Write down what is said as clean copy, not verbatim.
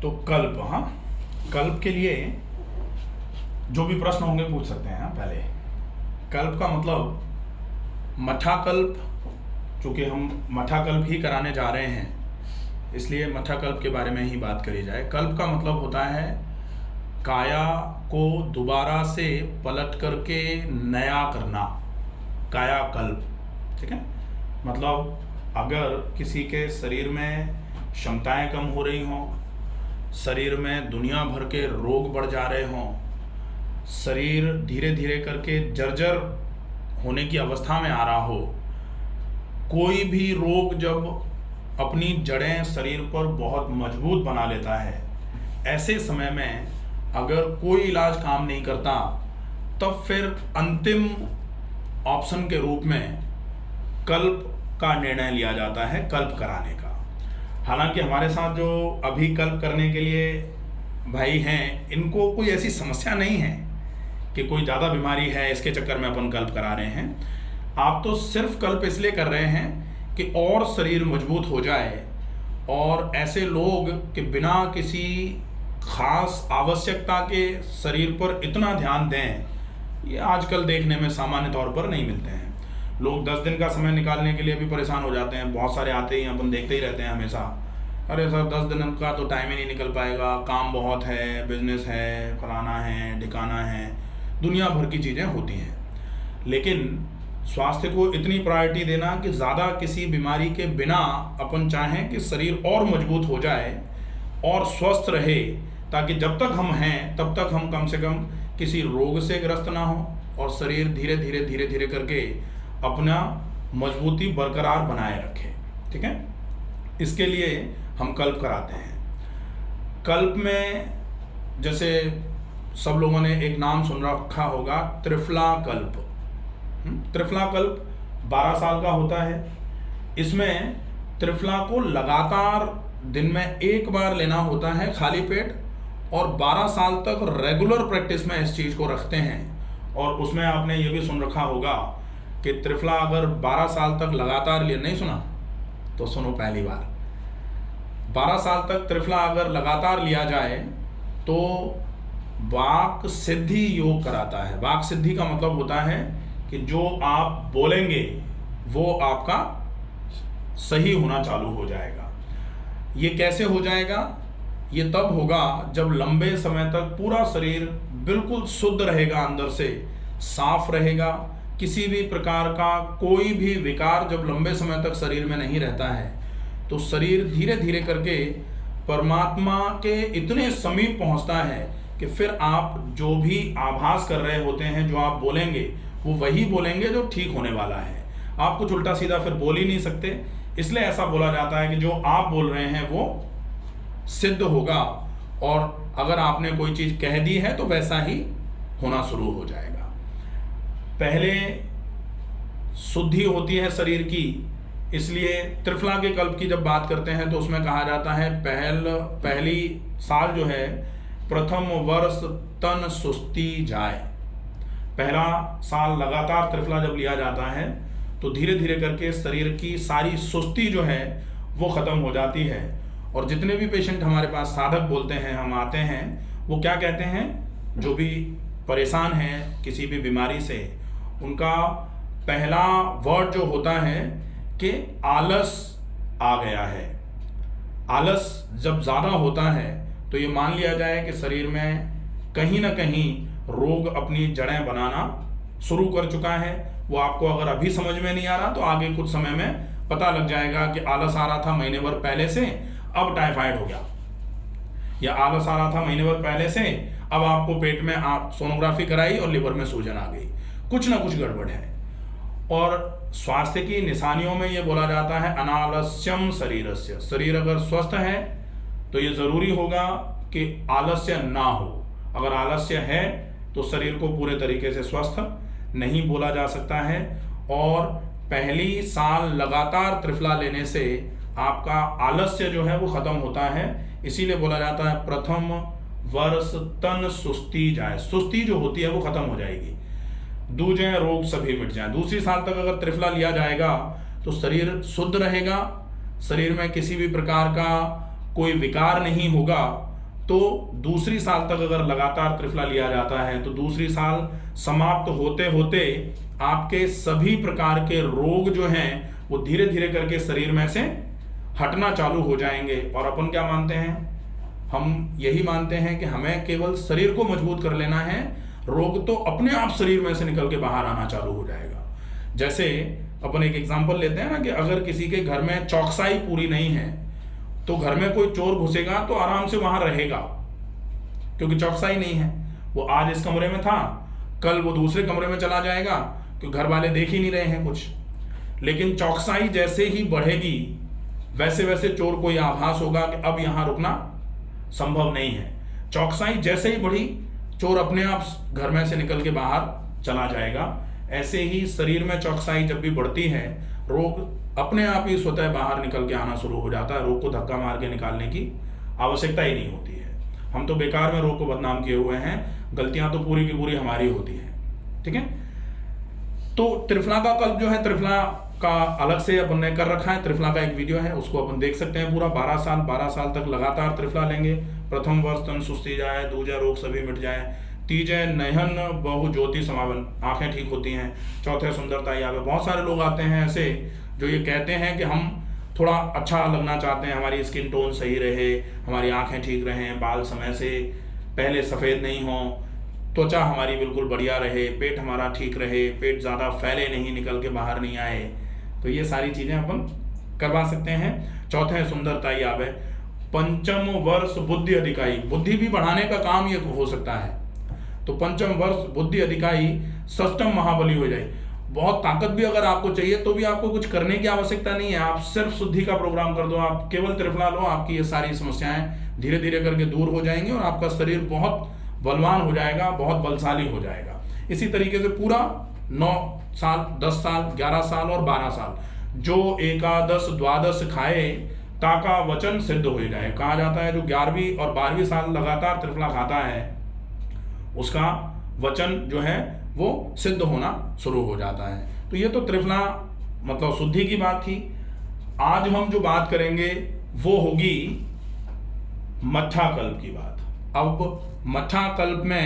तो कल्प, हाँ, कल्प के लिए जो भी प्रश्न होंगे पूछ सकते हैं। पहले कल्प का मतलब मठाकल्प, चूँकि हम मठाकल्प ही कराने जा रहे हैं इसलिए मठाकल्प के बारे में ही बात करी जाए। कल्प का मतलब होता है काया को दोबारा से पलट करके नया करना, कायाकल्प। ठीक है, मतलब अगर किसी के शरीर में क्षमताएं कम हो रही हों, शरीर में दुनिया भर के रोग बढ़ जा रहे हों, शरीर धीरे धीरे करके जर्जर होने की अवस्था में आ रहा हो, कोई भी रोग जब अपनी जड़ें शरीर पर बहुत मजबूत बना लेता है, ऐसे समय में अगर कोई इलाज काम नहीं करता तब फिर अंतिम ऑप्शन के रूप में कल्प का निर्णय लिया जाता है, कल्प कराने का। हालांकि हमारे साथ जो अभी कल्प करने के लिए भाई हैं, इनको कोई ऐसी समस्या नहीं है कि कोई ज़्यादा बीमारी है इसके चक्कर में अपन कल्प करा रहे हैं। आप तो सिर्फ कल्प इसलिए कर रहे हैं कि और शरीर मजबूत हो जाए, और ऐसे लोग कि बिना किसी खास आवश्यकता के शरीर पर इतना ध्यान दें, ये आजकल देखने में सामान्य तौर पर नहीं मिलते हैं। लोग 10 दिन का समय निकालने के लिए भी परेशान हो जाते हैं। बहुत सारे आते ही अपन देखते ही रहते हैं हमेशा, अरे सर 10 दिन का तो टाइम ही नहीं निकल पाएगा, काम बहुत है, बिजनेस है, फलाना है, ठिकाना है, दुनिया भर की चीज़ें होती हैं। लेकिन स्वास्थ्य को इतनी प्रायोरिटी देना कि ज़्यादा किसी बीमारी के बिना अपन चाहें कि शरीर और मजबूत हो जाए और स्वस्थ रहे, ताकि जब तक हम हैं तब तक हम कम से कम किसी रोग से ग्रस्त ना हो और शरीर धीरे धीरे करके अपना मजबूती बरकरार बनाए रखे। ठीक है, इसके लिए हम कल्प कराते हैं। कल्प में जैसे सब लोगों ने एक नाम सुन रखा होगा, त्रिफला कल्प। त्रिफला कल्प 12 साल का होता है। इसमें त्रिफला को लगातार दिन में एक बार लेना होता है खाली पेट, और 12 साल तक रेगुलर प्रैक्टिस में इस चीज़ को रखते हैं। और उसमें आपने ये भी सुन रखा होगा कि त्रिफला अगर 12 साल तक लगातार लिए, नहीं सुना तो सुनो पहली बार, 12 साल तक त्रिफला अगर लगातार लिया जाए तो वाक सिद्धि योग कराता है। वाक सिद्धि का मतलब होता है कि जो आप बोलेंगे वो आपका सही होना चालू हो जाएगा। ये कैसे हो जाएगा? ये तब होगा जब लंबे समय तक पूरा शरीर बिल्कुल शुद्ध रहेगा, अंदर से साफ रहेगा, किसी भी प्रकार का कोई भी विकार जब लंबे समय तक शरीर में नहीं रहता है, तो शरीर धीरे धीरे करके परमात्मा के इतने समीप पहुंचता है कि फिर आप जो भी आभास कर रहे होते हैं, जो आप बोलेंगे वो वही बोलेंगे जो ठीक होने वाला है। आप कुछ उल्टा सीधा फिर बोल ही नहीं सकते, इसलिए ऐसा बोला जाता है कि जो आप बोल रहे हैं वो सिद्ध होगा, और अगर आपने कोई चीज़ कह दी है तो वैसा ही होना शुरू हो जाएगा। पहले शुद्धि होती है शरीर की, इसलिए त्रिफला के कल्प की जब बात करते हैं तो उसमें कहा जाता है पहली साल जो है, प्रथम वर्ष तन सुस्ती जाए। पहला साल लगातार त्रिफला जब लिया जाता है तो धीरे धीरे करके शरीर की सारी सुस्ती जो है वो ख़त्म हो जाती है। और जितने भी पेशेंट हमारे पास साधक बोलते हैं, हम आते हैं, वो क्या कहते हैं, जो भी परेशान हैं किसी भी बीमारी से, उनका पहला वर्ड जो होता है कि आलस आ गया है। आलस जब ज़्यादा होता है तो ये मान लिया जाए कि शरीर में कहीं ना कहीं रोग अपनी जड़ें बनाना शुरू कर चुका है। वो आपको अगर अभी समझ में नहीं आ रहा तो आगे कुछ समय में पता लग जाएगा कि आलस आ रहा था महीने भर पहले से, अब टाइफाइड हो गया, या आलस आ रहा था महीने भर पहले से, अब आपको पेट में आप सोनोग्राफी कराई और लिवर में सूजन आ गई, कुछ ना कुछ गड़बड़ है। और स्वास्थ्य की निशानियों में ये बोला जाता है अनालस्यम शरीरस्य। शरीर अगर स्वस्थ है तो ये ज़रूरी होगा कि आलस्य ना हो। अगर आलस्य है तो शरीर को पूरे तरीके से स्वस्थ नहीं बोला जा सकता है। और पहली साल लगातार त्रिफला लेने से आपका आलस्य जो है वो ख़त्म होता है। इसीलिए बोला जाता है प्रथम वर्ष तन सुस्ती जाए। सुस्ती जो होती है वो ख़त्म हो जाएगी, दूजे रोग सभी मिट जाए। दूसरी साल तक अगर त्रिफला लिया जाएगा तो शरीर शुद्ध रहेगा, शरीर में किसी भी प्रकार का कोई विकार नहीं होगा, तो दूसरी साल तक अगर लगातार त्रिफला लिया जाता है तो दूसरी साल समाप्त होते होते आपके सभी प्रकार के रोग जो हैं वो धीरे धीरे करके शरीर में से हटना चालू हो जाएंगे। और अपन क्या मानते हैं, हम यही मानते हैं कि हमें केवल शरीर को मजबूत कर लेना है, रोग तो अपने आप शरीर में से निकल के बाहर आना चालू हो जाएगा। जैसे अपन एक एग्जांपल लेते हैं ना कि अगर किसी के घर में चौकसाई पूरी नहीं है तो घर में कोई चोर घुसेगा तो आराम से वहां रहेगा, क्योंकि चौकसाई नहीं है। वो आज इस कमरे में था, कल वो दूसरे कमरे में चला जाएगा, क्योंकि घर वाले देख ही नहीं रहे हैं कुछ। लेकिन चौकसाई जैसे ही बढ़ेगी वैसे वैसे चोर को यह आभास होगा कि अब यहां रुकना संभव नहीं है। चौकसाई जैसे ही बढ़ी, चोर अपने आप घर में से निकल के बाहर चला जाएगा। ऐसे ही शरीर में चौकसाई जब भी बढ़ती है, रोग अपने आप ही स्वतः बाहर निकल के आना शुरू हो जाता है। रोग को धक्का मार के निकालने की आवश्यकता ही नहीं होती है। हम तो बेकार में रोग को बदनाम किए हुए हैं, गलतियां तो पूरी की पूरी हमारी होती हैं। ठीक है, तो त्रिफला का कल्प जो है, त्रिफला का अलग से अपन ने कर रखा है। त्रिफला का एक वीडियो है, उसको अपन देख सकते हैं पूरा। 12 साल तक लगातार त्रिफला लेंगे। प्रथम वर्ष तन सुस्ती जाए, दूजा रोग सभी मिट जाए, तीजे नयन बहु ज्योति समावन, आंखें ठीक होती हैं, चौथे सुंदरता यावे। बहुत सारे लोग आते हैं ऐसे जो ये कहते हैं कि हम थोड़ा अच्छा लगना चाहते हैं, हमारी स्किन टोन सही रहे, हमारी आंखें ठीक रहें, बाल समय से पहले सफ़ेद नहीं हो, त्वचा हमारी बिल्कुल बढ़िया रहे, पेट हमारा ठीक रहे, पेट ज़्यादा फैले नहीं, निकल के बाहर नहीं आए। तो ये सारी चीज़ें अपन करवा सकते हैं। चौथे सुंदरता यावे, पंचम वर्ष बुद्धि अधिकाई, बुद्धि भी बढ़ाने का काम ये हो सकता है। तो पंचम वर्ष बुद्धि अधिकाई, षष्ठम महाबली हो जाए। बहुत ताकत भी अगर आपको चाहिए तो भी आपको कुछ करने की आवश्यकता नहीं है, आप सिर्फ शुद्धि का प्रोग्राम कर दो, आप केवल त्रिफला लो, आपकी ये सारी समस्याएं धीरे धीरे करके दूर हो जाएंगी और आपका शरीर बहुत बलवान हो जाएगा, बहुत बलशाली हो जाएगा। इसी तरीके से पूरा 9 साल, 10 साल, 11 साल और 12 साल, जो एकादश द्वादश खाए ताका वचन सिद्ध हो जाए। कहा जाता है जो 11वीं और 12वीं साल लगातार त्रिफला खाता है उसका वचन जो है वो सिद्ध होना शुरू हो जाता है। तो ये तो त्रिफला मतलब शुद्धि की बात थी। आज हम जो बात करेंगे वो होगी मठा कल्प की बात। अब मठा कल्प में